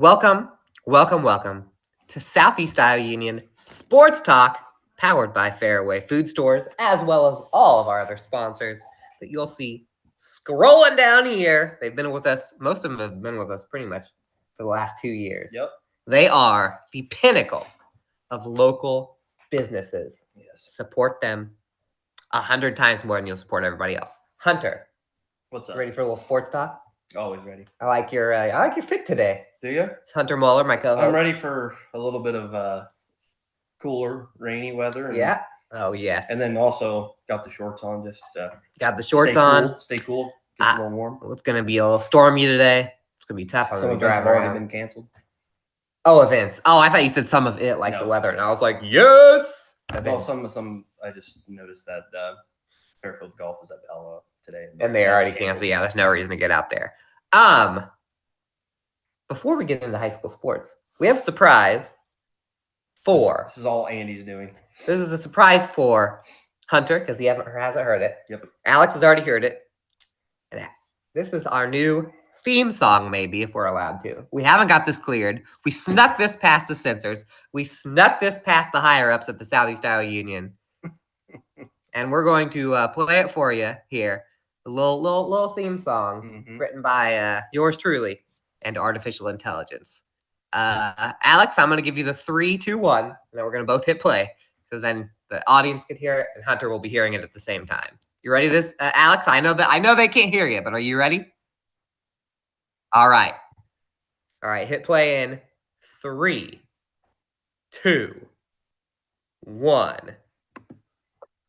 Welcome, welcome to Southeast Iowa Union Sports Talk, powered by Fairway Food Stores, as well as all of our other sponsors that you'll see scrolling down here. They've been with us, most of them have been with us pretty much for the last 2 years. Yep. They are the pinnacle of local businesses. Yes. Support them 100 times more than you'll support everybody else. Hunter, What's up? ready for a little sports talk? Always ready. I like your fit today. Do you? It's Hunter Muller, my co-host. I'm ready for a little bit of cooler, rainy weather. Yeah. Oh yes. And then also got the shorts on. Just got the shorts stay on. Cool, stay cool. Get a little warm. It's gonna be a little stormy today. It's gonna be tough. Some events have already been canceled. Oh, events. Oh, I thought you said some of it, like the No. weather, and I was like, yes. Well, some. I just noticed that Fairfield Golf is at Pella today, and they already canceled. Yeah, there's no reason to get out there. Before we get into high school sports, we have a surprise for. This is all Andy's doing. This is a surprise for Hunter because he hasn't heard it. Yep. Alex has already heard it. And this is our new theme song, maybe, if we're allowed to. We haven't got this cleared. We snuck this past the censors. We snuck this past the higher-ups at the Southeast Iowa Union. And we're going to play it for you here. A little theme song written by yours truly and artificial intelligence. Alex, I'm going to give you the 3, 2, 1, and then we're going to both hit play. So then the audience could hear it, and Hunter will be hearing it at the same time. You ready? Alex? I know they can't hear you, but are you ready? All right. Hit play in 3, 2, 1.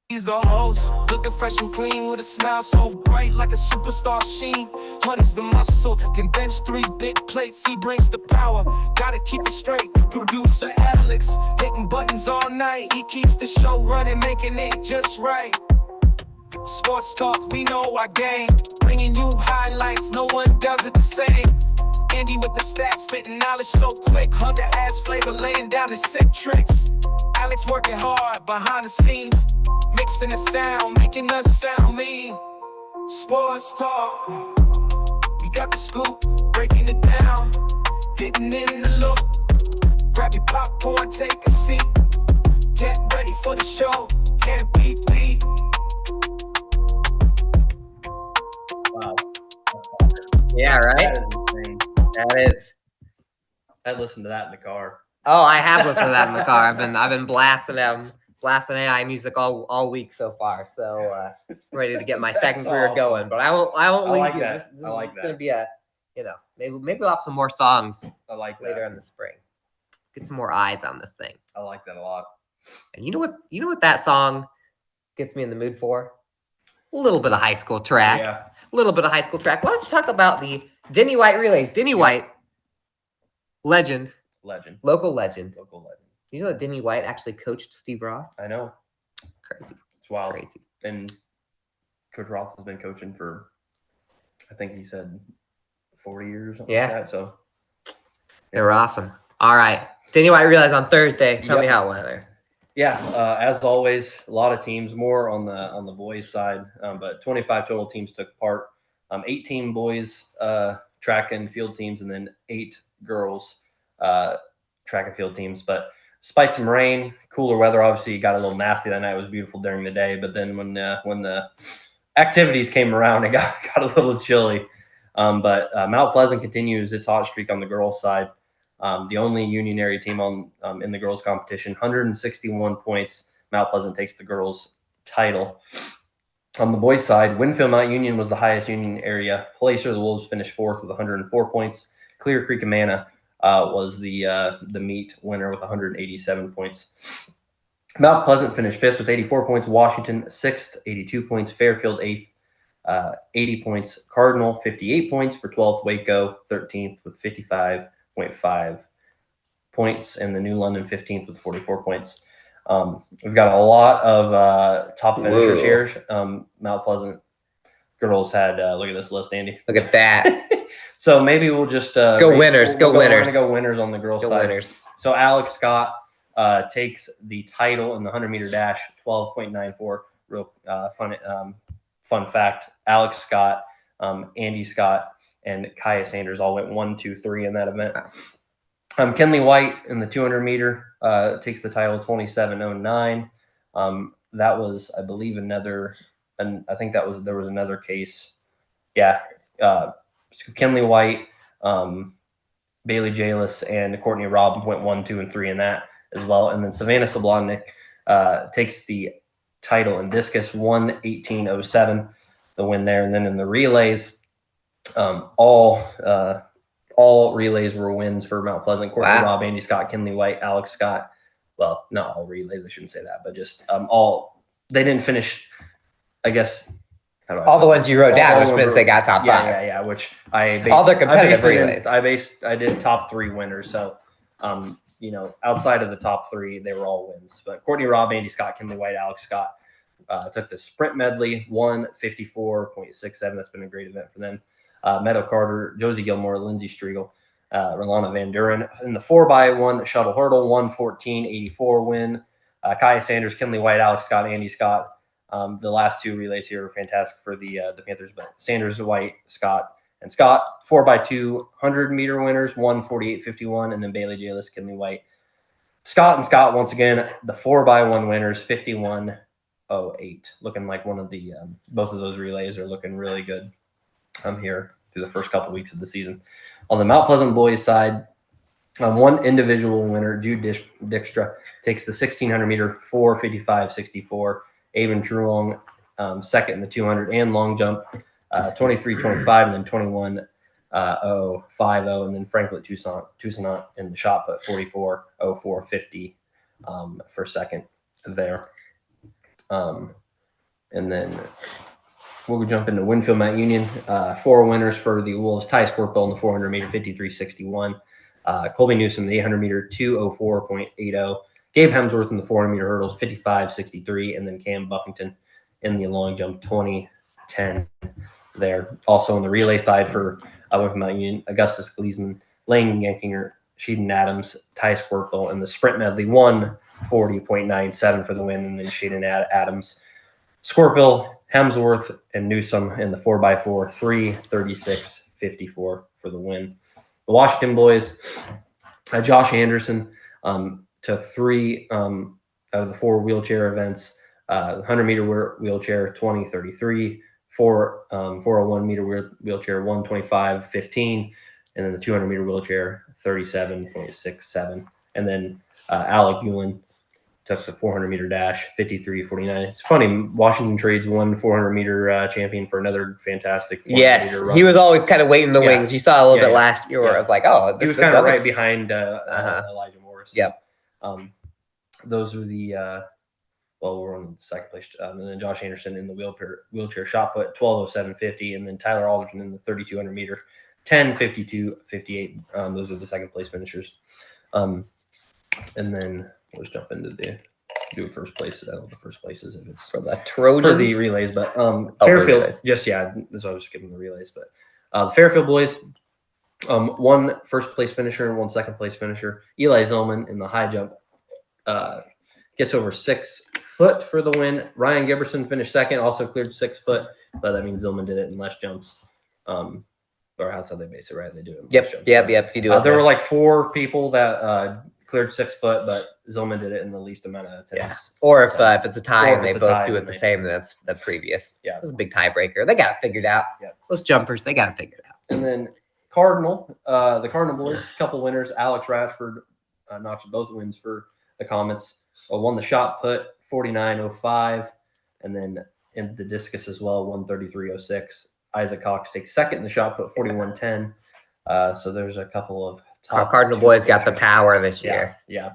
He's the host, looking fresh and clean with a smile so bright like a superstar sheen. Honey's the muscle, can bench 3 big plates, he brings the power. Gotta keep it straight, producer Alex, hitting buttons all night. He keeps the show running, making it just right. Sports talk, we know our game, bringing you highlights, no one does it the same. Andy with the stats, spitting knowledge so quick. Hunter adds flavor, laying down his sick tricks. Alex working hard behind the scenes, mixing the sound, making us sound mean. Sports talk, we got the scoop, breaking it down, hitting in the loop. Grab your popcorn, take a seat, get ready for the show, can't be beat. Wow. Yeah, right? That is insane. That is. I listened to that in the car. Oh, I have listened to that in the car. I've been blasting AI music all week so far. So ready to get my second career awesome. going. But I won't leave like you. that. This I like it's that. gonna be maybe we'll have some more songs I like later that. in the spring. Get some more eyes on this thing. I like that a lot. And you know what that song gets me in the mood for? A little bit of high school track. Yeah. A little bit of high school track. Why don't you talk about the Denny White relays? Denny White, legend, local legend. Local legend. You know that Denny White actually coached Steve Roth? I know. Crazy. It's wild. Crazy. And Coach Roth has been coaching for, I think he said 40 years or something like that. So they were awesome. All right. Denny White relays on Thursday. Tell me how it went there. Yeah, as always, a lot of teams, more on the boys' side, but 25 total teams took part. 18 boys track and field teams, and then 8 girls track and field teams. But despite some rain, cooler weather, obviously it got a little nasty that night. It was beautiful during the day, but then when the activities came around, it got a little chilly. But Mount Pleasant continues its hot streak on the girls' side. The only Union area team in the girls' competition, 161 points. Mount Pleasant takes the girls' title. On the boys' side, Winfield Mount Union was the highest Union area placer. The Wolves finished 4th with 104 points. Clear Creek Amana was the meet winner with 187 points. Mount Pleasant finished 5th with 84 points. Washington 6th, 82 points. Fairfield 8th, 80 points. Cardinal 58 points for 12th. Waco 13th with 55.5 points, and the New London 15th with 44 points. We've got a lot of top finishers here. Mount Pleasant girls had look at this list, Andy. Look at that. So maybe we'll just go winners. We're winners. We're gonna go winners on the girls' side. Winners. So Alex Scott takes the title in the 100-meter dash, 12.94. Real fun fact: Alex Scott, Andy Scott, and Kaya Sanders all went 1, 2, 3 in that event. Kenley White in the 200 meter takes the title 27:09. That was, I believe, another, and I think there was another case. Yeah, Kenley White, Bailey Jalis, and Courtney Robb went 1, 2, and 3 in that as well. And then Savannah Sablonnik takes the title in discus 1:18:07, the win there. And then in the relays, all relays were wins for Mount Pleasant. Courtney Robb, Andy Scott, Kenley White, Alex Scott. Well, not all relays. I shouldn't say that, but just all. They didn't finish, I guess. All the ones you wrote down, which means they got top 5. Yeah. Which I based, all their competitive relays. I did top 3 winners. So, outside of the top 3, they were all wins. But Courtney Robb, Andy Scott, Kenley White, Alex Scott took the sprint medley 1:54.67. That's been a great event for them. Meadow Carter, Josie Gilmore, Lindsay Striegel, Rolana Van Duren. In the 4x1 shuttle hurdle, 1:14.84 win. Kaya Sanders, Kenley White, Alex Scott, Andy Scott. The last 2 relays here are fantastic for the Panthers, but Sanders, White, Scott, and Scott. 4x2 100-meter winners, 1:48.51, and then Bailey Jalis, Kenley White. Scott and Scott, once again, the 4x1 winners, 51:08. Looking like one of the both of those relays are looking really good here through the first couple weeks of the season. On the Mount Pleasant boys side, one individual winner, Jude Dijkstra, takes the 1,600 meter 4:55.64. Avon Truong second in the 200 and long jump, 23:25, and then 21:50, and then Franklin Toussaint in the shot put 44:04.50 for second there. And then we'll jump into Winfield Mount Union. 4 winners for the Wolves: Ty Squirtle in the 400 meter 53:61, Colby Newsom in the 800 meter 2:04.80. Gabe Hemsworth in the 400 meter hurdles 55:63, and then Cam Buffington in the long jump 20:10 there. Also on the relay side for Winfield Mount Union, Augustus Gleasman, Lane Yankinger, Sheedon Adams, Ty Squirtle in the sprint medley 1:40.97 for the win, and then Sheedon Adams, Squirtle, Hemsworth, and Newsom in the 4x4 3:36.54 for the win. The Washington boys, Josh Anderson took 3 out of the 4 wheelchair events. 100 meter wheelchair 20:33, 401 meter wheelchair 1:25.15, and then the 200 meter wheelchair 37.67. And then Alec Gulen took the 400 meter dash 53:49. It's funny, Washington trades one 400 meter champion for another fantastic 400 meter run. He was always kind of waiting the wings. You saw a little bit last year where I was like, oh, he was kind of right behind Elijah Morris. Yep. Those were the we're on the second place, and then Josh Anderson in the wheelchair shot put 12:07.50, and then Tyler Alderton in the 3,200 meter 10:52.58. Those are the second place finishers. And then we'll just jump into do first place. I don't know the first places if it's for the Trojans for the relays, but Fairfield relays. That's why I was skipping the relays. But the Fairfield boys, 1 first place finisher and 1 second place finisher. Eli Zillman in the high jump gets over 6 foot for the win. Ryan Giberson finished second, also cleared 6 foot, but that means Zillman did it in less jumps. Or that's how they base it, right? They do it in less jumps. Yep. You do it. There were like 4 people that cleared 6 foot, but Zillman did it in the least amount of attempts. Yeah. Or if it's a tie and they both do it the same, then that's the previous. Yeah. It was a big tiebreaker. They got it figured out. Yeah. Those jumpers, they got it figured out. And then Cardinal, the Cardinal boys, couple winners. Alex Radford notched both wins for the Comets. Won the shot put 49:05, and then in the discus as well 1:33:06. Isaac Cox takes second in the shot put 41:10. So there's a couple of top Cardinal boys finishers. Got the power this year. Yeah.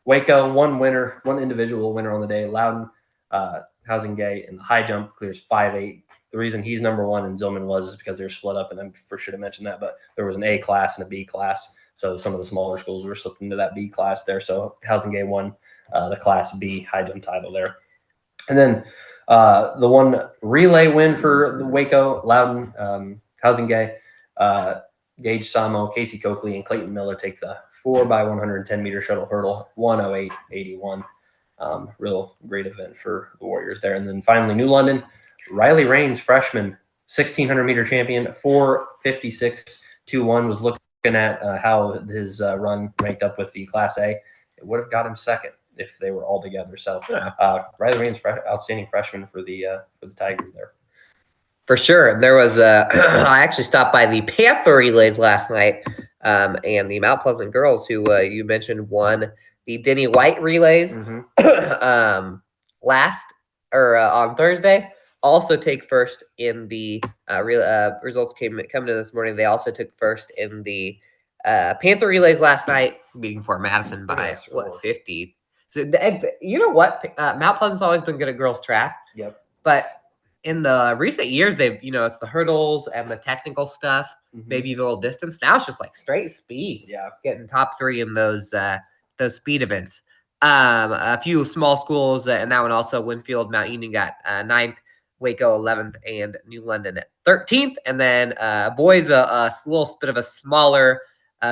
Waco, 1 winner, 1 individual winner on the day. Loudon Housingay in the high jump clears 5.8. The reason he's number 1 and Zillman was is because they're split up, and I should have mentioned that, but there was an A class and a B class. So some of the smaller schools were slipped into that B class there. So Housingay won the Class B high jump title there. And then the 1 relay win for the Waco, Loudon, Housingay, Gage Samo, Casey Coakley, and Clayton Miller take the 4x110 meter shuttle hurdle 1:08.81. Real great event for the Warriors there. And then finally, New London, Riley Raines, freshman, 1600 meter champion, 4:56.21 was looking at how his run ranked up with the Class A. It would have got him second if they were all together. So Riley Raines, outstanding freshman for the Tigers there. For sure. There was I actually stopped by the Panther relays last night, and the Mount Pleasant girls who you mentioned won the Denny White relays on Thursday. Also take first in the results coming in this morning. They also took first in the Panther relays last night, beating Fort Madison by 50. So you know what? Mount Pleasant's always been good at girls track. Yep. But in the recent years, they've, it's the hurdles and the technical stuff, maybe the little distance. Now it's just like straight speed. Yeah. Getting top 3 in those speed events. A few small schools, and that one also, Winfield, Mount Union got 9th, Waco 11th, and New London at 13th. And then boys, a little bit of a smaller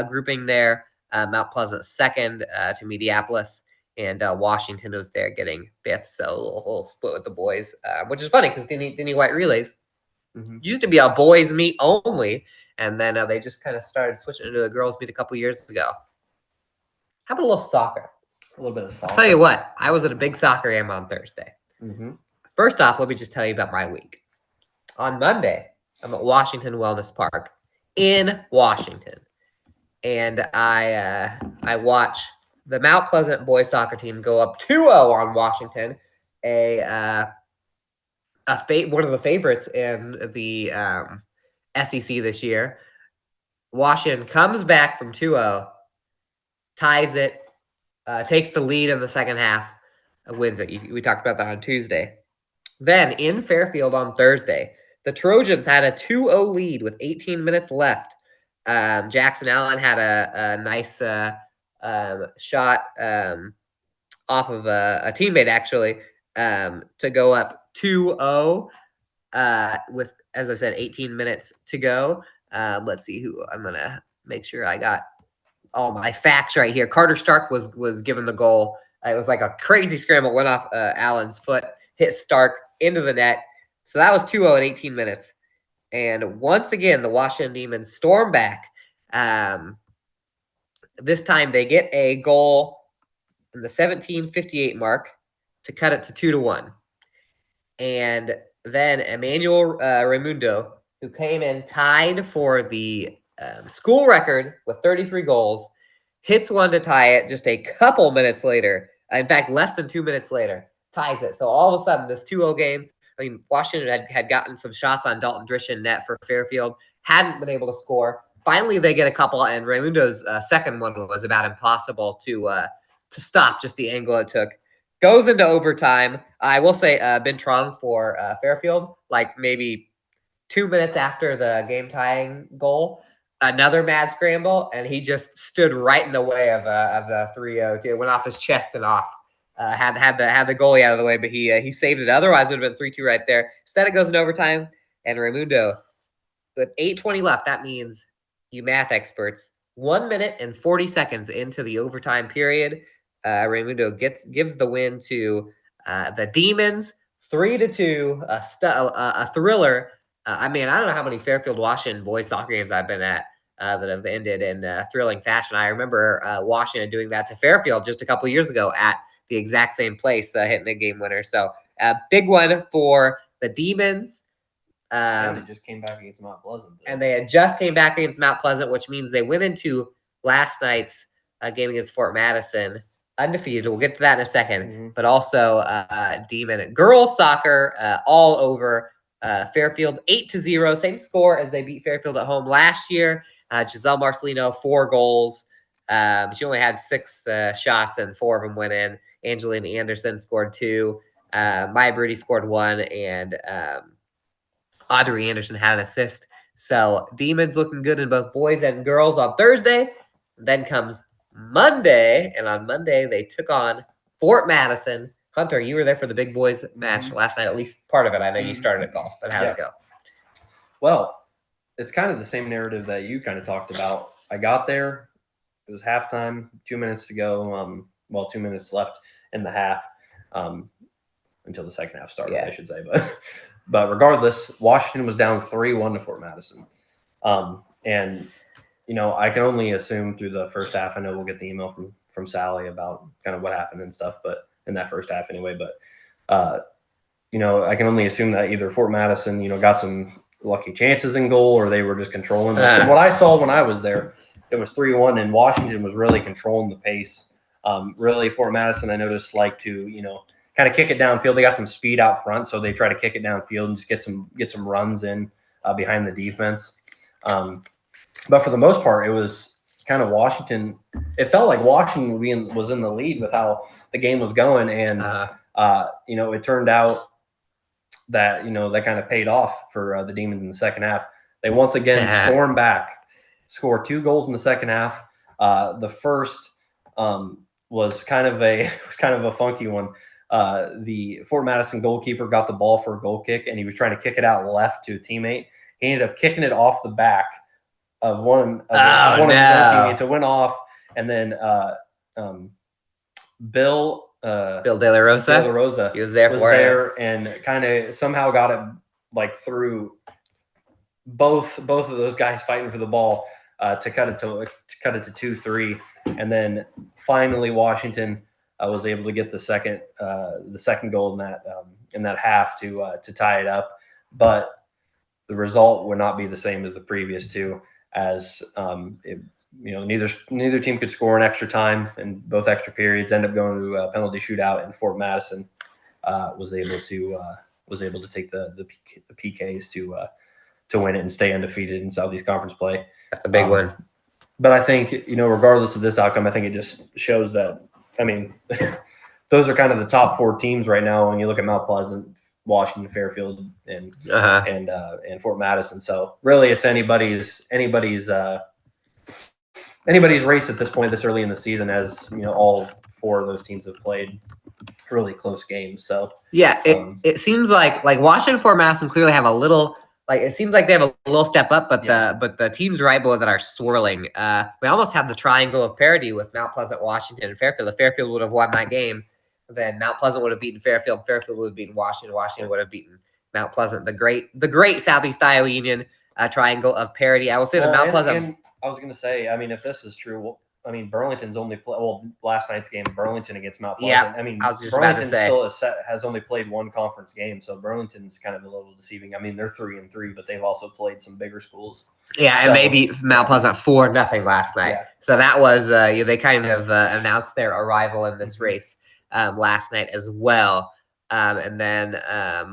grouping there. Mount Pleasant 2nd to Mediapolis. And Washington was there getting 5th, so a little split with the boys, which is funny because Denny White relays used to be a boys meet only, and then they just kind of started switching into a girls meet a couple years ago. How about a little soccer? A little bit of soccer. I'll tell you what, I was at a big soccer game on Thursday. First off, let me just tell you about my week. On Monday, I'm at Washington Wellness Park in Washington, and I watch the Mount Pleasant boys soccer team go up 2-0 on Washington, one of the favorites in the SEC this year. Washington comes back from 2-0, ties it, takes the lead in the second half, wins it. We talked about that on Tuesday. Then in Fairfield on Thursday, the Trojans had a 2-0 lead with 18 minutes left. Jackson Allen had a nice shot off of a teammate, actually, to go up 2-0 with, as I said, 18 minutes to go. Let's see who I'm going to make sure I got all my facts right here. Carter Stark was given the goal. It was like a crazy scramble, went off Allen's foot, hit Stark into the net. So that was 2-0 in 18 minutes. And once again, the Washington Demons storm back. This time they get a goal in the 17:58 mark to cut it to 2-1. And then Emmanuel Raimundo, who came in tied for the school record with 33 goals, hits one to tie it just a couple minutes later. In fact, less than 2 minutes later, ties it. So all of a sudden, this 2-0 game, Washington had gotten some shots on Dalton Drishin net for Fairfield, hadn't been able to score. Finally, they get a couple, and Raimundo's second one was about impossible to stop, just the angle it took. Goes into overtime. I will say Ben Trong for Fairfield, like maybe 2 minutes after the game-tying goal, another mad scramble, and he just stood right in the way of the 3-0. It went off his chest and off. Had the goalie out of the way, but he saved it. Otherwise, it would have been 3-2 right there. Instead, it goes in overtime, and Raimundo, with 8:20 left, that means, you math experts, 1 minute and 40 seconds into the overtime period, Raimundo gives the win to the Demons, 3-2, a thriller. I mean, I don't know how many Fairfield Washington boys soccer games I've been at that have ended in thrilling fashion. I remember Washington doing that to Fairfield just a couple years ago at the exact same place, hitting a game winner. So a big one for the Demons. And they just came back against Mount Pleasant. And they had just came back against Mount Pleasant, which means they went into last night's game against Fort Madison undefeated. We'll get to that in a second. But also Demon girls soccer all over Fairfield, 8-0, same score as they beat Fairfield at home last year. Giselle Marcelino, 4 goals. She only had 6 shots, and 4 of them went in. Angelina Anderson scored 2. Maya Broody scored 1, and Audrey Anderson had an assist. So Demons looking good in both boys and girls on Thursday. Then comes Monday, and on Monday they took on Fort Madison. Hunter, you were there for the big boys match last night, at least part of it. I know you started at golf, but how'd it go? Well, it's kind of the same narrative that you kind of talked about. I got there. It was halftime, 2 minutes to go. 2 minutes left in the half until the second half started, I should say. But regardless, Washington was down 3-1 to Fort Madison. And I can only assume through the first half. I know we'll get the email from Sally about kind of what happened and stuff, but in that first half anyway. But I can only assume that either Fort Madison, got some lucky chances in goal, or they were just controlling. From what I saw when I was there, it was 3-1, and Washington was really controlling the pace. Really, Fort Madison, I noticed, like to kind of kick it downfield. They got some speed out front, so they try to kick it downfield and just get some runs in behind the defense. But for the most part, it was kind of Washington. It felt like Washington was in the lead with how the game was going, and it turned out that that kind of paid off for the Demons in the second half. They once again stormed back, scored 2 goals in the second half. The first was kind of a funky one. The Fort Madison goalkeeper got the ball for a goal kick, and he was trying to kick it out left to a teammate. He ended up kicking it off the back of one of his own teammates. It went off, and then Bill De La Rosa. He was there and kind of somehow got it like through both of those guys fighting for the ball to cut it to 2-3, and then finally Washington was able to get the second goal in that half to tie it up, but the result would not be the same as the previous two, as neither team could score in extra time, and both extra periods end up going to a penalty shootout, and Fort Madison was able to take the PKs to win it and stay undefeated in Southeast Conference play. That's a big one. But I think regardless of this outcome, I think it just shows that those are kind of the top 4 teams right now when you look at Mount Pleasant, Washington, Fairfield, and Fort Madison. So really, it's anybody's race at this point, this early in the season, as all 4 of those teams have played really close games. So yeah, it seems like Washington, Fort Madison clearly have a little. It seems like they have a little step up, but the teams right below that are swirling. We almost have the triangle of parity with Mount Pleasant, Washington, and Fairfield. If Fairfield would have won that game, then Mount Pleasant would have beaten Fairfield. Fairfield would have beaten Washington. Washington would have beaten Mount Pleasant. The great Southeast Iowa Union triangle of parity. I will say that Mount Pleasant. And I was going to say, if this is true, Burlington's only last night's game, Burlington against Mount Pleasant. Yeah, I was just Burlington about to say. has only played 1 conference game, so Burlington's kind of a little deceiving. They're 3-3, but they've also played some bigger schools. Yeah, and maybe Mount Pleasant 4-0 last night. Yeah. So that was they kind of announced their arrival in this race last night as well. And then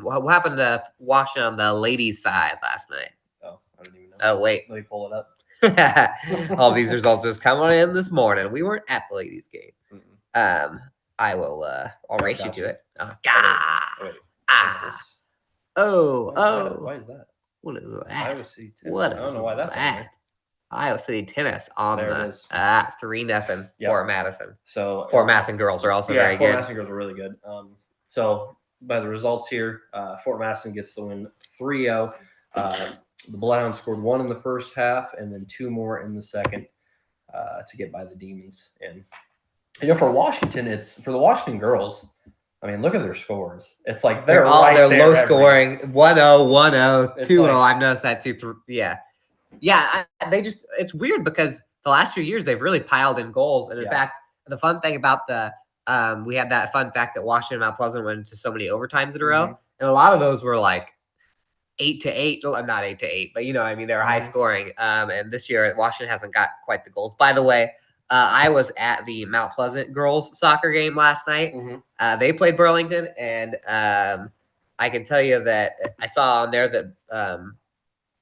what happened to Washington on the ladies' side last night? Oh, I don't even know. Oh, wait. Let me pull it up. All these results just come on in this morning. We weren't at the ladies' game. Mm-hmm. I will. I'll race you to it. Oh, wait. Why is that? What is that? Iowa City Tennis. What is I don't know why that's on there. Iowa City Tennis on there the 3-0 Fort Madison. So Fort Madison girls are also very good. Fort Madison girls are really good. So by the results here, Fort Madison gets the win 3-0. The Bloodhounds scored 1 in the first half and then 2 more in the second to get by the Demons. And for Washington, for the Washington girls. Look at their scores. It's like they're low scoring 1-0, 1-0, 2-0. I've noticed that too. Yeah. It's weird because the last few years they've really piled in goals. And in fact, the fun thing about we had that fun fact that Washington and Mount Pleasant went into so many overtimes in a row, and a lot of those were like 8-8, not 8-8, but they were high scoring. And this year Washington hasn't got quite the goals. By the way, I was at the Mount Pleasant girls soccer game last night. Mm-hmm. They played Burlington, and I can tell you that I saw on there that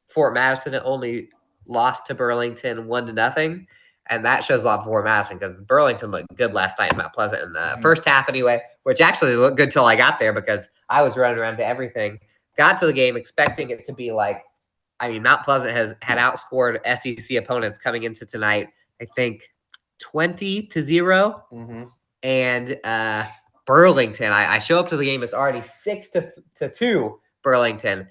Fort Madison only lost to Burlington 1-0, and that shows a lot for Fort Madison because Burlington looked good last night in Mount Pleasant in the first half anyway, which actually looked good till I got there because I was running around to everything. Got to the game expecting it to be Mount Pleasant had outscored SEC opponents coming into tonight, I think 20-0. Mm-hmm. And Burlington, I show up to the game, it's already 6-2 Burlington.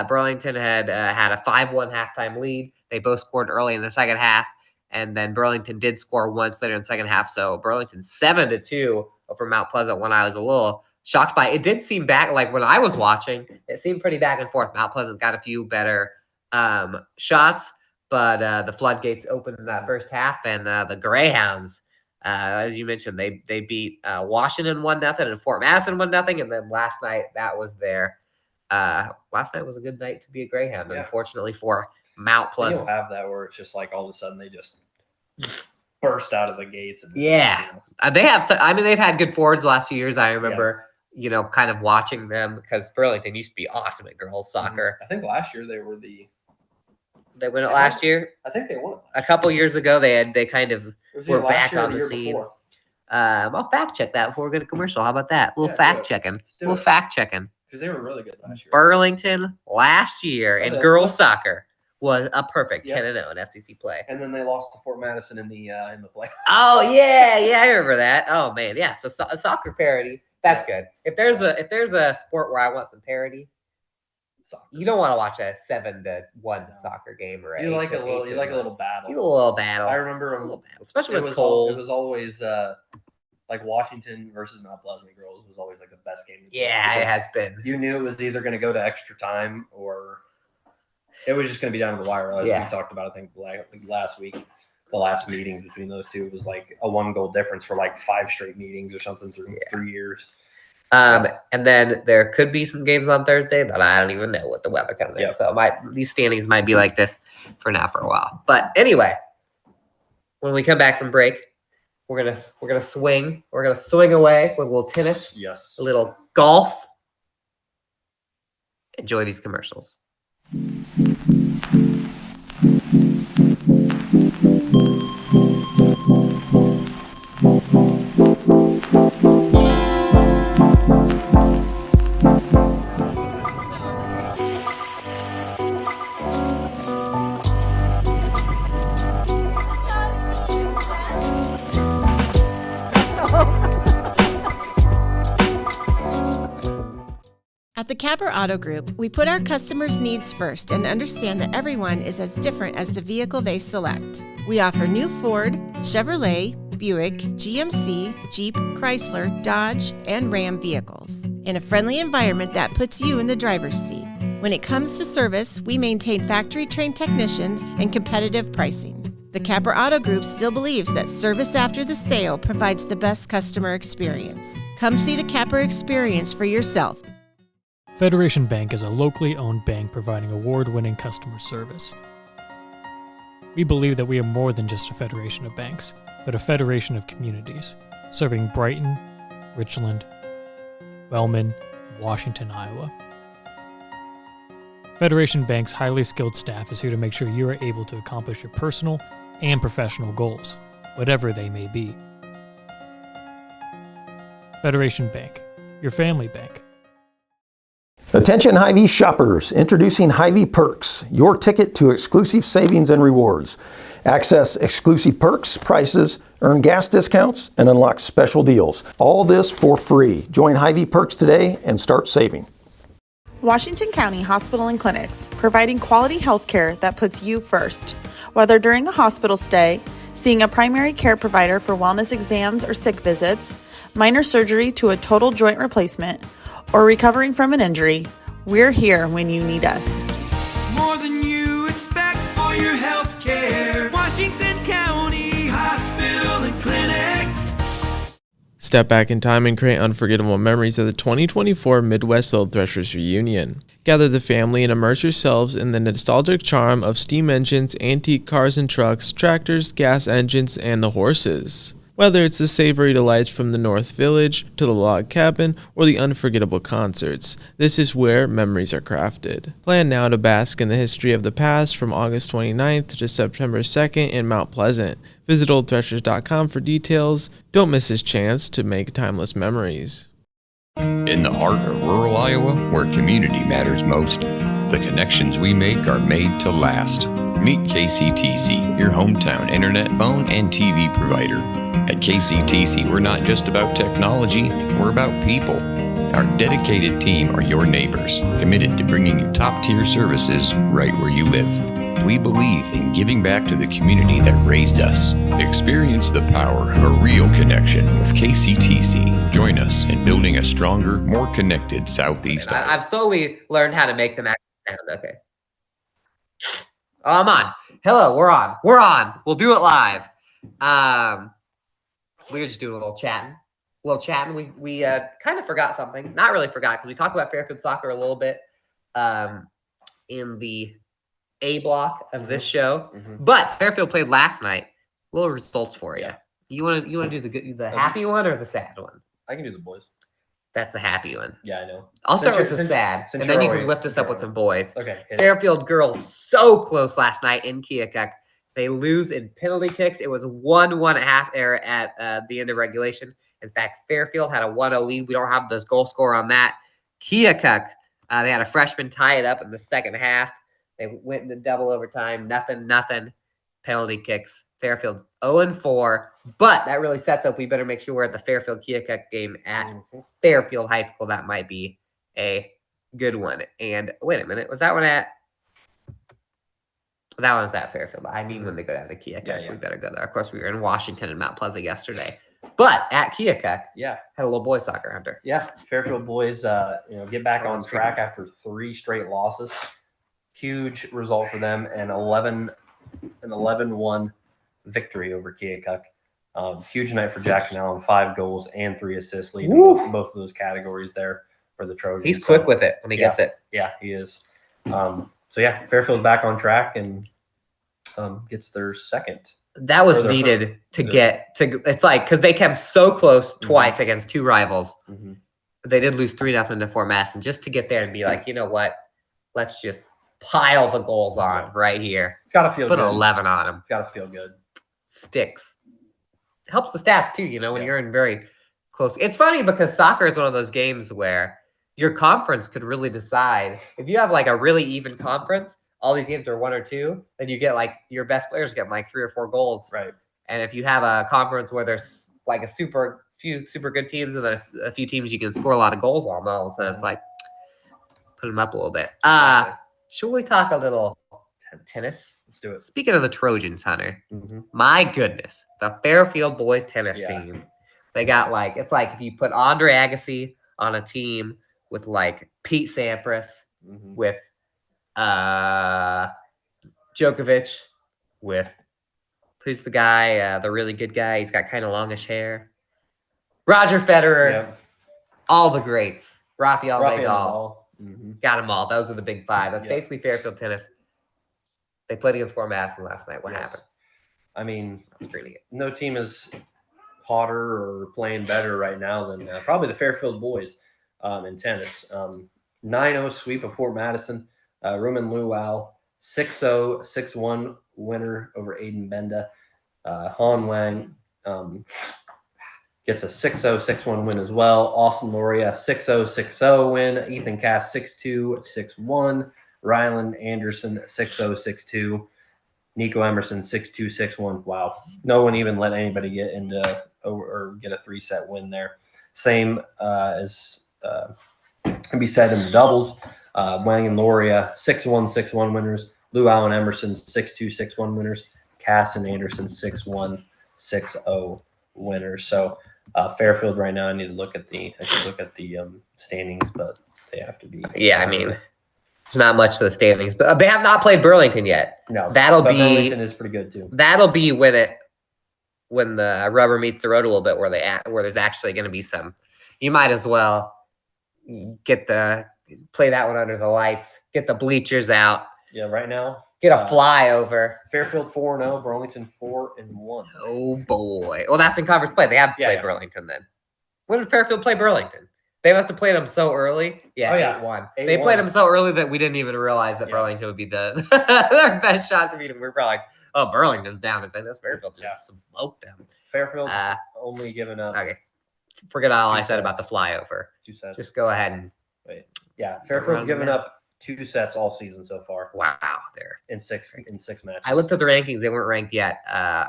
Burlington had a 5-1 halftime lead. They both scored early in the second half, and then Burlington did score once later in the second half. So Burlington 7-2 over Mount Pleasant when I was a little shocked by it. It did seem back, like when I was watching, it seemed pretty back and forth. Mount Pleasant got a few better shots, but the floodgates opened in that first half, and the Greyhounds, as you mentioned, they beat Washington 1-0 and Fort Madison 1-0, and then last night that was their last night was a good night to be a Greyhound. Yeah. Unfortunately for Mount Pleasant, You'll have that where it's just like all of a sudden they just burst out of the gates. And Yeah. They have. I mean, they've had good forwards the last few years. I remember, kind of watching them because Burlington used to be awesome at girls soccer. I think last year they were They won it last year. I think they won. A couple years ago, they kind of were back on the year scene. before. I'll fact check that before we get a commercial. How about that? A little Yeah, fact do it. checking. Let's do Little it. fact checking. Because they were really good last year. Burlington last year in Okay. girls soccer was a perfect Yep. 10-0 in FCC play. And then they lost to Fort Madison in the play. Oh yeah, I remember that. Oh man, yeah. So, a soccer parody, that's good. If there's a sport where I want some parody, Soccer. you don't want to watch a 7-1 No. soccer game or You like a little battle. You like a little battle. I remember a little battle, especially when it it's was cold. It was always like Washington versus Mount Pleasant girls was always like the best game. Yeah, it because has been. You knew it was either going to go to extra time or it was just going to be down to the wire. As Yeah. we talked about, I think last week, the last meetings between those two was like a 1-goal difference for like 5 straight meetings or something through 3 years. And then there could be some games on Thursday, but I don't even know what the weather comes in. Yep. So these standings might be like this for a while. But anyway, when we come back from break, we're gonna swing. We're gonna swing away with a little tennis, Yes. a little golf. Enjoy these commercials. At the Capper Auto Group, we put our customers' needs first and understand that everyone is as different as the vehicle they select. We offer new Ford, Chevrolet, Buick, GMC, Jeep, Chrysler, Dodge, and Ram vehicles in a friendly environment that puts you in the driver's seat. When it comes to service, we maintain factory-trained technicians and competitive pricing. The Capper Auto Group still believes that service after the sale provides the best customer experience. Come see the Capper experience for yourself. Federation Bank is a locally owned bank providing award-winning customer service. We believe that we are more than just a federation of banks, but a federation of communities, serving Brighton, Richland, Wellman, and Washington, Iowa. Federation Bank's highly skilled staff is here to make sure you are able to accomplish your personal and professional goals, whatever they may be. Federation Bank, your family bank. Attention Hy-Vee shoppers, introducing Hy-Vee Perks, your ticket to exclusive savings and rewards. Access exclusive perks, prices, earn gas discounts, and unlock special deals. All this for free. Join Hy-Vee Perks today and start saving. Washington County Hospital and Clinics, providing quality health care that puts you first. Whether during a hospital stay, seeing a primary care provider for wellness exams or sick visits, minor surgery to a total joint replacement, or recovering from an injury, we're here when you need us. More than you expect for your health care. Washington County Hospital and Clinics. Step back in time and create unforgettable memories of the 2024 Midwest Old Threshers Reunion. Gather the family and immerse yourselves in the nostalgic charm of steam engines, antique cars and trucks, tractors, gas engines, and the horses. Whether it's the savory delights from the North Village, to the log cabin, or the unforgettable concerts, this is where memories are crafted. Plan now to bask in the history of the past from August 29th to September 2nd in Mount Pleasant. Visit oldthreshers.com for details. Don't miss this chance to make timeless memories. In the heart of rural Iowa, where community matters most, the connections we make are made to last. Meet KCTC, your hometown internet, phone, and TV provider. At KCTC, we're not just about technology, we're about people. Our dedicated team are your neighbors, committed to bringing you top-tier services right where you live. we believe in giving back to the community that raised us. Experience the power of a real connection with KCTC. Join us in building a stronger, more connected Southeast Iowa. I've slowly learned how to make them actually sound okay. Oh, I'm on. Hello, we're on. We're on. We'll do it live. We were just doing a little chatting. We kind of forgot something. Not really forgot because we talked about Fairfield soccer a little bit in the A block of this show. But Fairfield played last night. Little results for you. Yeah. You want to do the happy one or the sad one? I can do the boys. That's the happy one. Yeah, I know. I'll start Since with you're- the sad, since and then you you're can already- lift us up with some boys. Okay. hit it. Fairfield girls so close last night in Keokuk. They lose in penalty kicks. It was 1-1 at half error at the end of regulation. In fact, Fairfield had a 1-0 lead. We don't have this goal score on that. Keokuk, they had a freshman tie it up in the second half. They went into double overtime. Nothing. Penalty kicks. Fairfield's 0-4. But that really sets up. We better make sure we're at the Fairfield Keokuk game at Fairfield High School. That might be a good one. And wait a minute. Was that one at? That one's at Fairfield. I mean, when they go down to Keokuk, Yeah. we better go there. Of course, we were in Washington and Mount Pleasant yesterday. But at Keokuk, Yeah. had a little boys soccer hunter. Yeah, Fairfield boys, get back Oh, on that's track great. after 3 straight losses. Huge result for them, and 11-1 victory over Keokuk. Huge night for Jackson Allen, 5 goals and 3 assists, leading both of those categories there for the Trojans. He's quick with it when he gets it. Yeah, he is. Fairfield back on track and gets their second. That was Or their needed to the- get to. It's like because they came so close twice against 2 rivals. They did lose 3-0 to Fort Madison just to get there and be like, you know what? Let's just pile the goals on right here. It's got to feel Put good. 11 on them. It's got to feel good. Sticks. Helps the stats too, when Yeah. you're in very close. It's funny because soccer is one of those games where your conference could really decide. If you have like a really even conference, all these games are 1 or 2, then you get like your best players getting like 3 or 4 goals. Right. And if you have a conference where there's like a few super good teams and then a few teams you can score a lot of goals on, all of a sudden it's like put them up a little bit. Should we talk a little tennis? Let's do it. Speaking of the Trojans, Hunter, my goodness, the Fairfield boys tennis Yeah. team. They got like, it's like if you put Andre Agassi on a team with like Pete Sampras, with Djokovic, with who's the guy, the really good guy? He's got kind of longish hair. Roger Federer, Yeah. all the greats. Rafael Nadal. Nadal. Got them all. Those are the big 5. That's Yeah. basically Fairfield tennis. They played against Fort Madison last night. What Yes. happened? I mean, I was reading it. no team is hotter or playing better right now than probably the Fairfield boys in tennis. 9-0 sweep of Fort Madison. Rumen Luau, 6-0, 6-1 winner over Aiden Benda. Han Wang gets a 6-0, 6-1 win as well. Austin Loria, 6-0, 6-0 win. Ethan Cass, 6-2, 6-1. Rylan Anderson, 6-0, 6-2. Nico Emerson, 6-2, 6-1. Wow. No one even let anybody get into or get a 3-set win there. Same as can be said in the doubles. Wang and Loria, 6-1, 6-1 winners. Luau and Emerson, 6-2, 6-1 winners. Cass and Anderson, 6-1, 6-0 winners. So Fairfield right now, I should look at the standings, but they have to be. Yeah, I mean, there's not much to the standings, but they have not played Burlington yet. No, That'll but be- Burlington is pretty good too. That'll be when the rubber meets the road a little bit, where there's actually going to be some. You might as well play that one under the lights, get the bleachers out, Yeah, right now get a flyover. Fairfield 4-0, Burlington 4-1. Oh boy! Well, that's in conference play. They have Yeah, played yeah. Burlington then. When did Fairfield play Burlington? They must have played them so early. Yeah, Oh, yeah. 8-1. 8-1. They played them so early that we didn't even realize that Yeah. Burlington would be their best shot to beat them. We were probably like, oh, Burlington's down, and then this Fairfield just smoked them. Fairfield's Uh, only given up Okay, forget all 2 I said about the sets. flyover. 2 sets. Just go ahead and Yeah, Fairfield's around given the up 2 sets all season so far wow, there. in six matches. I looked at the rankings; they weren't ranked yet. I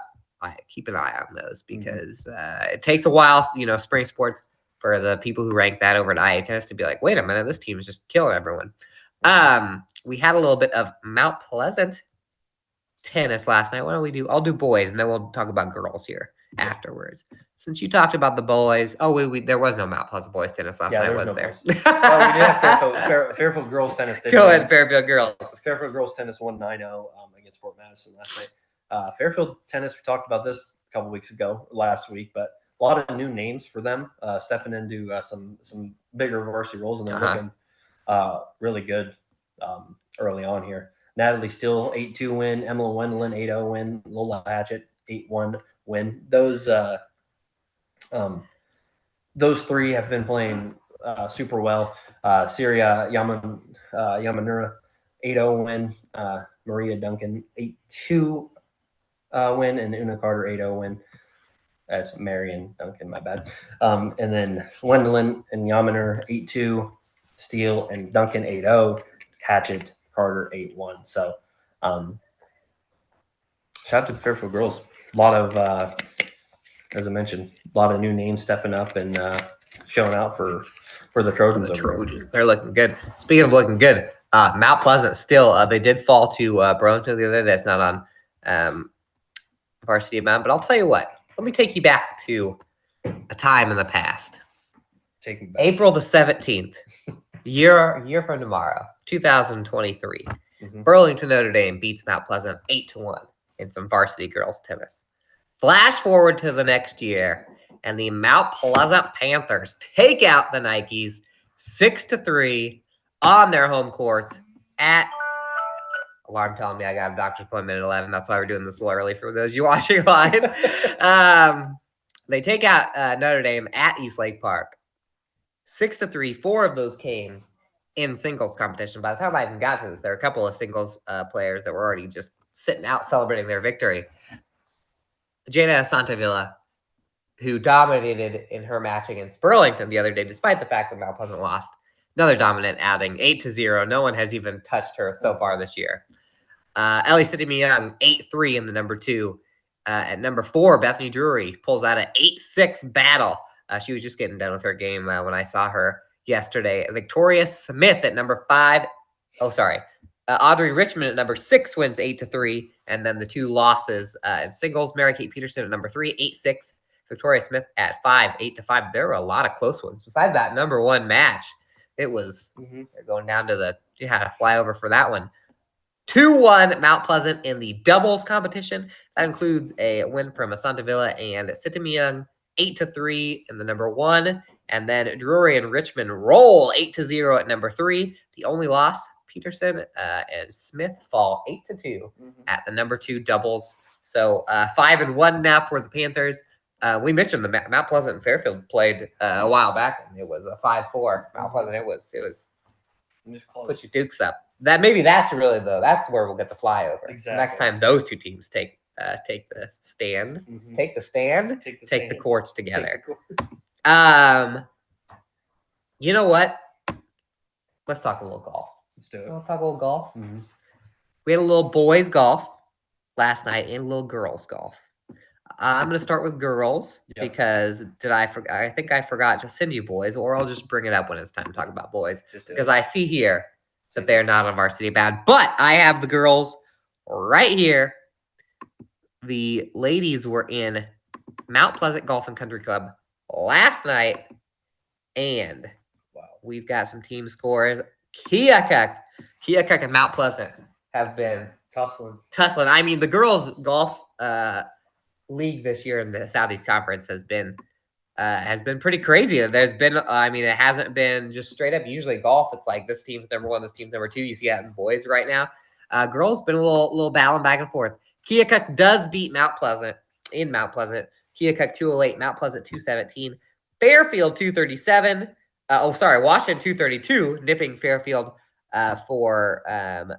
keep an eye on those because it takes a while. Spring sports for the people who rank that over at IA Tennis to be like, wait a minute, this team is just killing everyone. We had a little bit of Mount Pleasant tennis last night. Why don't we do? I'll do boys, and then we'll talk about girls here afterwards. Since you talked about the boys, there was no Mount Pleasant boys tennis last night, there was was no there? boys. Well, we did have Fairfield girls tennis. Go ahead, Fairfield girls. Fairfield girls tennis won 9-0 against Fort Madison last night. Fairfield tennis, we talked about this a couple weeks ago, last week, but a lot of new names for them stepping into some bigger varsity roles, and they're looking really good early on here. Natalie Steele, 8-2 win. Emma Wendelin, 8-0 win. Lola Hatchett, 8-1 win. Those three have been playing super well. Syria Yamanura, 8-0 win. Maria Duncan, 8-2 win. And Una Carter, 8-0 win. That's Marion Duncan, my bad. And then Wendelin and Yamaner, 8-2. Steele and Duncan, 8-0. Hatchet, Carter, 8-1. So shout out to the Fairfield girls. A lot of, as I mentioned, a lot of new names stepping up and showing out for the Trojans. They're looking good. Speaking of looking good, Mount Pleasant still, they did fall to Burlington the other day. That's not on varsity amount, but I'll tell you what. Let me take you back to a time in the past. Take me back. April the 17th, year from tomorrow, 2023. Mhm. Burlington Notre Dame beats Mount Pleasant 8-1 in some varsity girls tennis. Flash forward to the next year, and the Mount Pleasant Panthers take out the Nikes 6-3 on their home courts at alarm telling me I got a doctor's appointment at 11. That's why we're doing this a little early for those you watching live. They take out Notre Dame at East Lake Park 6-3. 4 of those came in singles competition. By the time I even got to this, there were a couple of singles players that were already just sitting out celebrating their victory. Jada Santavilla, who dominated in her match against Burlington the other day, despite the fact that Mount Pleasant lost. Another dominant outing, 8-0. No one has even touched her so far this year. Ellie Sitimi-Young, 8-3 in the number 2. At number 4, Bethany Drury pulls out an 8-6 battle. She was just getting done with her game when I saw her yesterday. Victoria Smith at number 5. Audrey Richmond at number 6 wins 8-3. And then the 2 losses in singles. Mary Kate Peterson at number 3, 8-6. Victoria Smith at 5, 8-5. There were a lot of close ones. Besides that number 1 match, it was going down to you had a flyover for that one. 2-1 Mount Pleasant in the doubles competition. That includes a win from Asante Villa and Sitimi-Young, 8-3 in the number 1. And then Drury and Richmond roll 8-0 at number 3. The only loss, Peterson and Smith fall 8-2 at the number 2 doubles. So 5-1 now for the Panthers. We mentioned the Mount Pleasant and Fairfield played a while back, and it was a 5-4. Mount Pleasant, it was put your dukes up. That's where we'll get the flyover. Exactly. Next time those two teams take the stand, take the courts together. You know what? Let's talk a little golf. Let's do it. We'll talk a little golf. Mm-hmm. We had a little boys golf last night and a little girls golf. I'm going to start with girls because I think I forgot to send you boys, or I'll just bring it up when it's time to talk about boys because I see here that they're not on varsity bound, but I have the girls right here. The ladies were in Mount Pleasant Golf and Country Club last night, and we've got some team scores. Keokuk and Mount Pleasant have been tussling. I mean, the girls golf league this year in the Southeast Conference has been pretty crazy. There's been, it hasn't been just straight up. Usually golf, it's like this team's number 1, this team's number 2. You see that in boys right now. Girls been a little battling back and forth. Keokuk does beat Mount Pleasant in Mount Pleasant. Keokuk 208, Mount Pleasant 217, Fairfield 237. Washington 232, nipping Fairfield for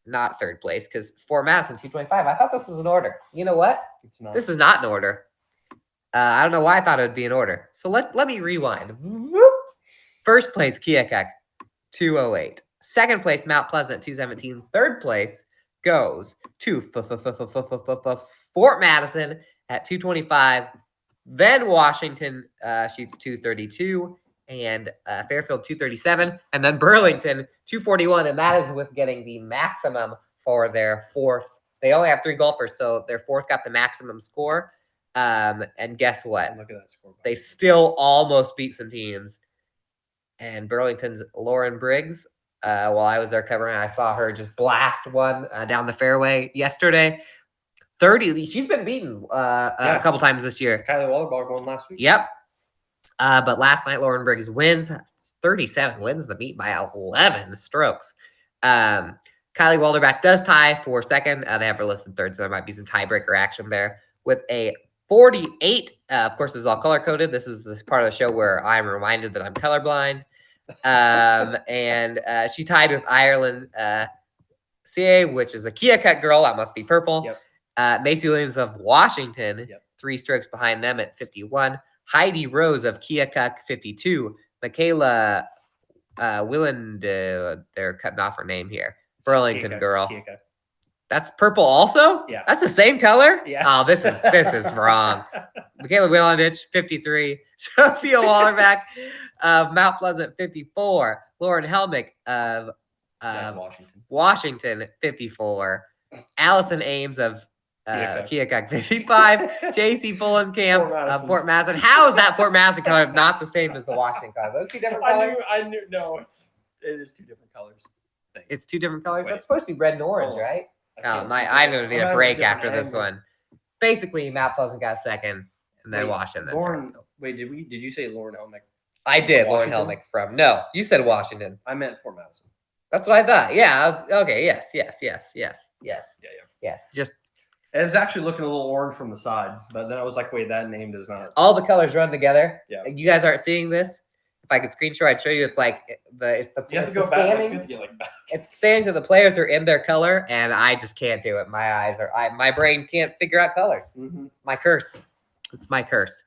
not third place because Fort Madison 225. I thought this was in order. You know what? It's not. This is not in order. I don't know why I thought it would be in order. So let me rewind. First place, Keokuk, 208. Second place, Mount Pleasant, 217. Third place goes to Fort Madison at 225. Then Washington shoots 232. And Fairfield 237, and then Burlington 241, and that is with getting the maximum for their 4th They only have 3 golfers, so their 4th got the maximum score. And guess what? Look at that score. They still almost beat some teams. And Burlington's Lauren Briggs, while I was there covering, I saw her just blast one down the fairway yesterday. 30. She's been beaten a couple times this year. Kylie Wallerbach won last week. Yep. But last night, Lauren Briggs wins. 37 wins the meet by 11 strokes. Kylie Walderbach does tie for second. They have her listed third, so there might be some tiebreaker action there with a 48. Of course, this is all color coded. This is the part of the show where I'm reminded that I'm colorblind. And she tied with Ireland CA, which is a Keokuk girl. That must be purple. Yep. Macy Williams of Washington, Yep. 3 strokes behind them at 51. Heidi Rose of Keokuk, 52. Michaela Willand, they're cutting off her name here. Burlington Keokuk, girl. Keokuk. That's purple also? Yeah. That's the same color? Yeah. Oh, this is wrong. Michaela Willandich, 53. Sophia Wallerback of Mount Pleasant, 54. Lauren Helmick of That's Washington. Washington, 54. Allison Ames of Keokuk. Keokuk, 55. JC Fullenkamp of Fort Madison. How is that Fort Madison color not the same as the Washington color? Those 2 different colors? I knew. No, it is 2 different colors. It's 2 different colors. Wait. That's supposed to be red and orange, Oh. right? I Oh, can't my! see I'm that. gonna need I'm a at break different after this angle. one. Basically, Mount Pleasant got second, and then Wait, Washington. Lauren, wait, did you say Lauren Helmick? I did. Lauren Washington? Helmick from. No, you said Washington. I meant Fort Madison. That's what I thought. Yeah. I was okay. Yes. Just It was actually looking a little orange from the side, but then I was like, wait, that name does not. all the colors run together. Yeah. You guys aren't seeing this. If I could screen share, I'd show you. It's like it's the You have to it's go the back. standings. Back. It's standings and the players are in their color, and I just can't do it. My brain can't figure out colors. Mm-hmm. My curse. It's my curse.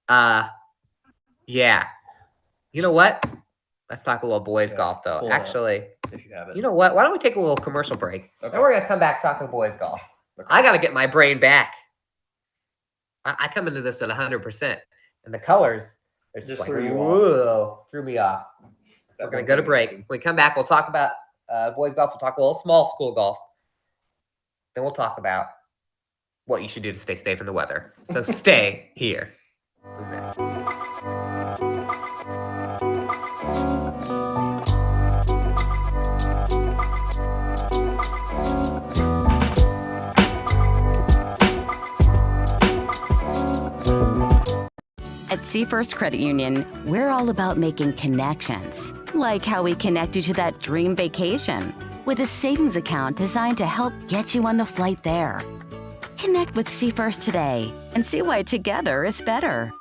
Yeah. You know what? Let's talk a little boys golf though. Pull it up. Actually, If you have it. you know what? Why don't we take a little commercial break? Okay. Then we're gonna come back talking boys golf. Okay. I gotta get my brain back. I come into this at 100%, and the colors are just Just like threw you whoa, threw me off. We're gonna go to break. When we come back, we'll talk about boys golf. We'll talk a little small school golf. Then we'll talk about what you should do to stay safe in the weather. So stay here. At Seafirst Credit Union, we're all about making connections, like how we connect you to that dream vacation with a savings account designed to help get you on the flight there. Connect with Seafirst today and see why together is better.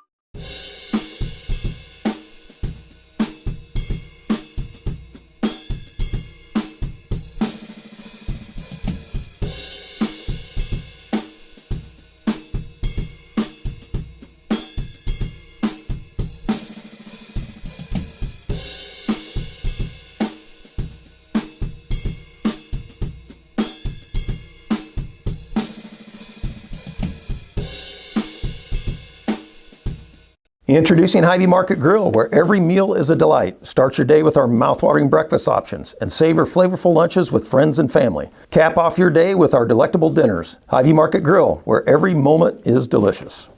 Introducing Hy-Vee Market Grill, where every meal is a delight. Start your day with our mouthwatering breakfast options and savor flavorful lunches with friends and family. Cap off your day with our delectable dinners. Hy-Vee Market Grill, where every moment is delicious.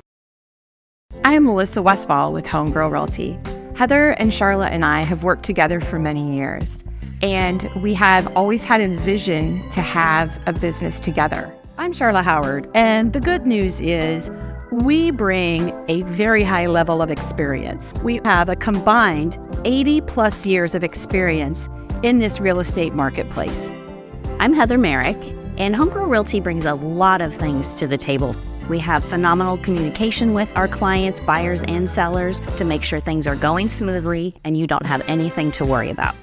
I am Melissa Westfall with Homegirl Realty. Heather and Charlotte and I have worked together for many years, and we have always had a vision to have a business together. I'm Charlotte Howard, and the good news is we bring a very high level of experience. We have a combined 80 plus years of experience in this real estate marketplace. I'm Heather Merrick, and Homegirl Realty brings a lot of things to the table. We have phenomenal communication with our clients, buyers and sellers, to make sure things are going smoothly and you don't have anything to worry about.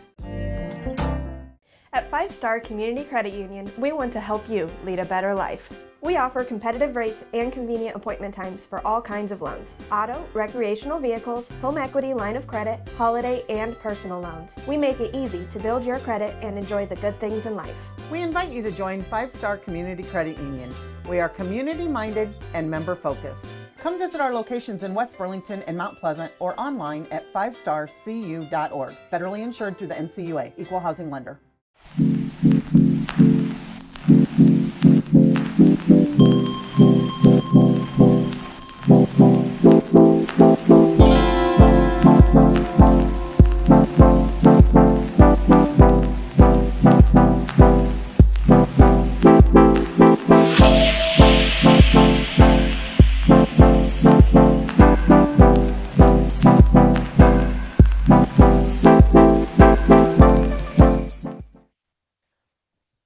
At 5 Star Community Credit Union, we want to help you lead a better life. We offer competitive rates and convenient appointment times for all kinds of loans: auto, recreational vehicles, home equity, line of credit, holiday, and personal loans. We make it easy to build your credit and enjoy the good things in life. We invite you to join 5 Star Community Credit Union. We are community-minded and member-focused. Come visit our locations in West Burlington and Mount Pleasant or online at 5starcu.org. Federally insured through the NCUA, Equal Housing Lender.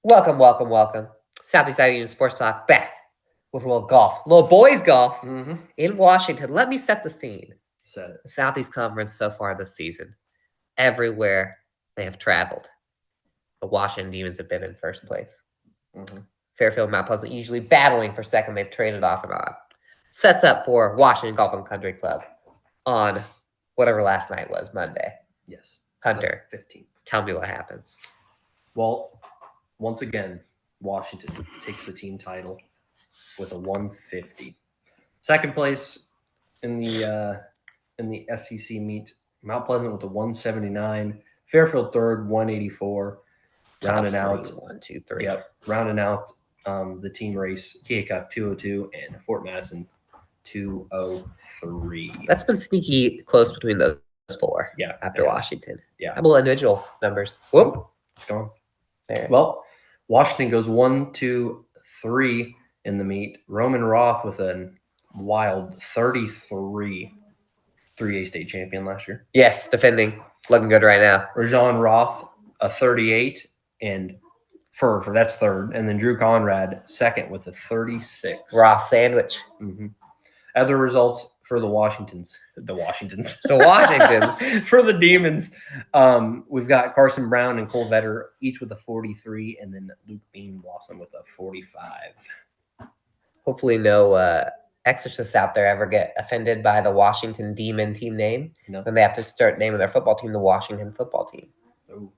Welcome. Southeast Iowa Union Sports Talk back with a little golf, little boys golf in Washington. Let me set the scene. Set it. The Southeast Conference so far this season, everywhere they have traveled, the Washington Demons have been in first place. Fairfield, Mount Pleasant usually battling for second. They've traded off and on. Sets up for Washington Golf and Country Club on whatever last night was, Monday. Yes. Hunter, 15th. Tell me what happens. Well, once again, Washington takes the team title with a 150. Second place in the SEC meet, Mount Pleasant with a 179. Fairfield third, 184. Rounding out 1, 2, 3. Yep, rounding out the team race, Keokuk 202 and Fort Madison 203. That's been sneaky close between those four. Yeah, after Washington. Yeah. How about individual numbers? Whoop. It's gone. There. Well, Washington goes 1, 2, 3 in the meet. Roman Roth with a wild 33. 3A state champion last year. Yes, defending. Looking good right now. Rajon Roth, a 38, and for that's third. And then Drew Conrad, second with a 36. Roth sandwich. Other results for the Washingtons. The Washingtons. For the Demons, we've got Carson Brown and Cole Vetter, each with a 43, and then Luke Bean Blossom with a 45. Hopefully no exorcists out there ever get offended by the Washington Demon team name. No. Then they have to start naming their football team the Washington football team. Oh,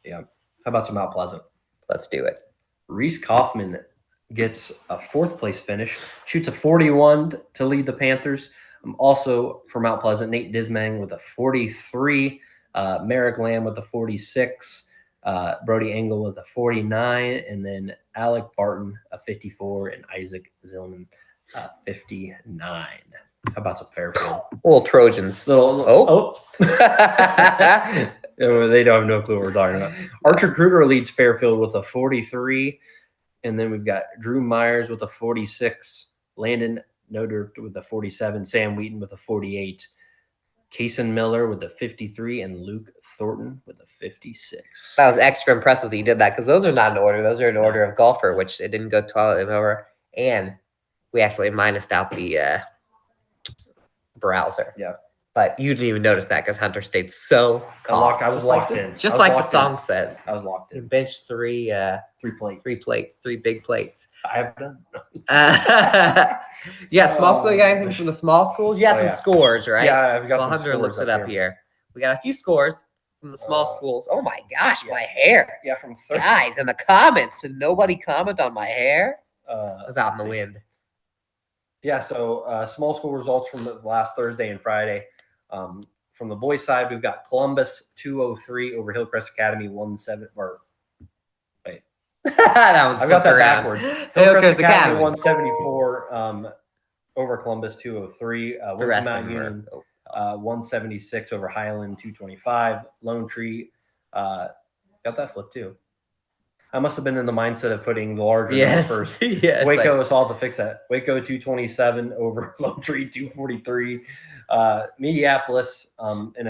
yeah. How about some Mount Pleasant? Let's do it. Reese Kaufman gets a 4th place finish, shoots a 41 to lead the Panthers. Also for Mount Pleasant, Nate Dismang with a 43, Merrick Lamb with a 46, Brody Engel with a 49, and then Alec Barton a 54, and Isaac Zillman 59. How about some Fairfield? Little Trojans. They don't have no clue what we're talking about. Archer Kruger leads Fairfield with a 43. And then we've got Drew Myers with a 46. Landon Noder with a 47. Sam Wheaton with a 48. Kason Miller with a 53. And Luke Thornton with a 56. That was extra impressive that you did that because those are not in order. Those are in order of golfer, which it didn't go 12 and over. And we actually minused out the browser. Yeah. But you didn't even notice that because Hunter stayed so calm. I was locked in. Just like the song says. I was locked in. You benched three plates. 3 big plates. I have done. Yeah, small school. You got anything from the small schools? You had some scores, right? Yeah, I've got some Hunter scores looks it up up here. We got a few scores from the small schools. Oh my gosh, my hair. Yeah, from guys in the comments. Did nobody comment on my hair? It was out in the wind. Yeah, so small school results from the last Thursday and Friday. From the boys' side, we've got Columbus 203 over Hillcrest Academy 17. Or wait, that one's I've got that around. backwards. Hillcrest Academy Academy 174 over Columbus 203. The rest Mount of them Union 176 over Highland 225. Lone Tree got that flip too. I must have been in the mindset of putting the larger number first. Yes, Waco is all to fix that. Waco 227 over Lone Tree 243. Mediapolis in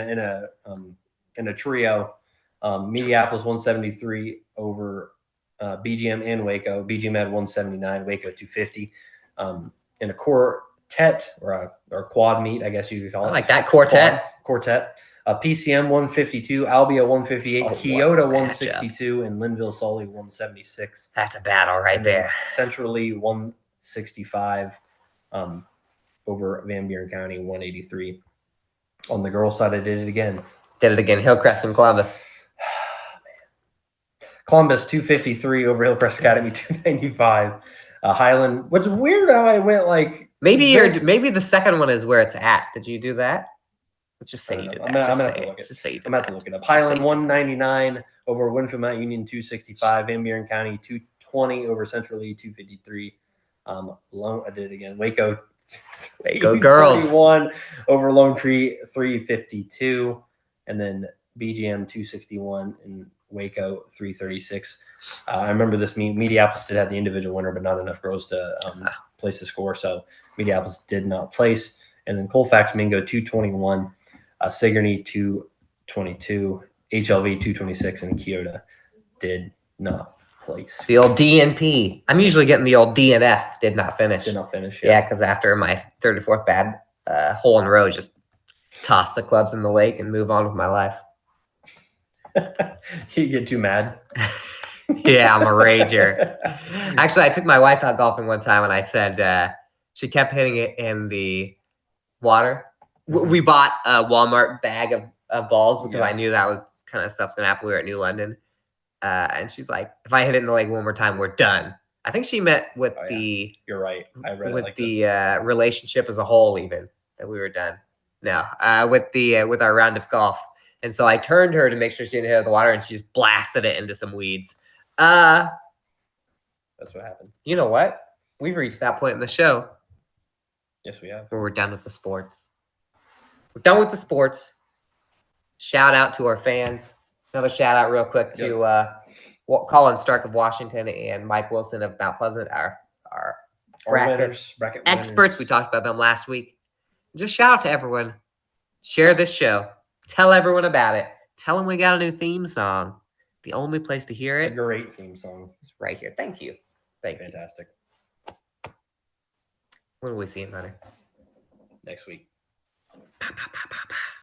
a trio. Mediapolis 173 over BGM and Waco. BGM had 179. Waco 250. In a quartet or quad meet, I guess you could call it. I like that quartet. Quartet. PCM 152, Albia 158, Keota 162, and Linville Sully 176. That's a battle right there. Centrally 165 over Van Buren County 183. On the girls' side, I did it again. Hillcrest and Columbus. Columbus 253 over Hillcrest Academy 295. Highland, which is weird how I went like maybe the second one is where it's at. Did you do that? Let's just say you did that. I'm gonna have to look it. Just say you did I'm gonna have to look it up. Highland 199 over Winfield Mount Union 265. Van Buren County 220 over Central Lee 253. I did it again. Waco girls 1 over Lone Tree 352, and then BGM 261 and Waco 336. I remember this Mediapolis did have the individual winner, but not enough girls to place the score, so Mediapolis did not place. And then Colfax Mingo 221. Sigourney 222, HLV 226, and Keota did not place. The old DNP. I'm usually getting the old DNF. Did not finish. Did not finish. Yeah, because after my 34th bad hole in a row, just toss the clubs in the lake and move on with my life. You get too mad. Yeah, I'm a rager. Actually, I took my wife out golfing one time, and I said she kept hitting it in the water. We bought a Walmart bag of balls because I knew that was kind of stuff's gonna happen. We were at New London, and she's like, "If I hit it in the lake one more time, we're done." I think she meant with the. You're right. I read with it like the this. relationship as a whole, even that we were done. No, with our round of golf. And so I turned her to make sure she didn't hit the water, and she just blasted it into some weeds. That's what happened. You know what? We've reached that point in the show Yes, we have. where we're done with the sports. We're done with the sports. Shout out to our fans. Another shout out real quick to Colin Stark of Washington and Mike Wilson of Mount Pleasant, our bracket experts. winners. We talked about them last week. Just shout out to everyone. Share this show. Tell everyone about it. Tell them we got a new theme song. The only place to hear A it great theme song. is right here. Thank you. Fantastic. When will we see it, Hunter? Next week.